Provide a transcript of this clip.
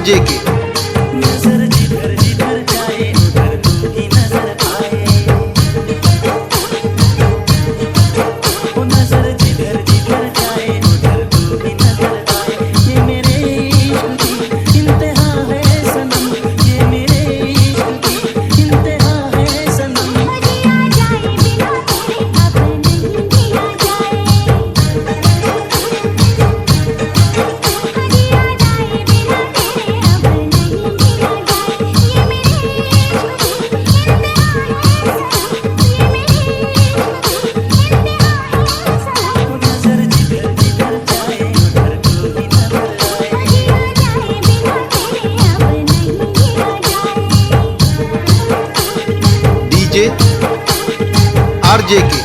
RJ के। नजर जिधर जिधर जाए उधर तू ही नजर आए, वो नजर जिधर जिधर जाए उधर तू ही नजर आए। ये मेरे इश्क की इंतहा है सनम, ये मेरे इश्क की इंतहा है सनम। जिया जाए बिना तेरे अब नहीं जिया जाए, जिया जाए बिना तेरे अब नहीं जिया जाए। ये मेरे इश्क की इंतहा है सनम, ये मेरे इश्क की इंतहा है सनम। वो नजर जिधर जिधर जाए उधर तू ही नजर आए। जिया जाए बिना तेरे अब नहीं जिया जाए। डीजे आरजे के।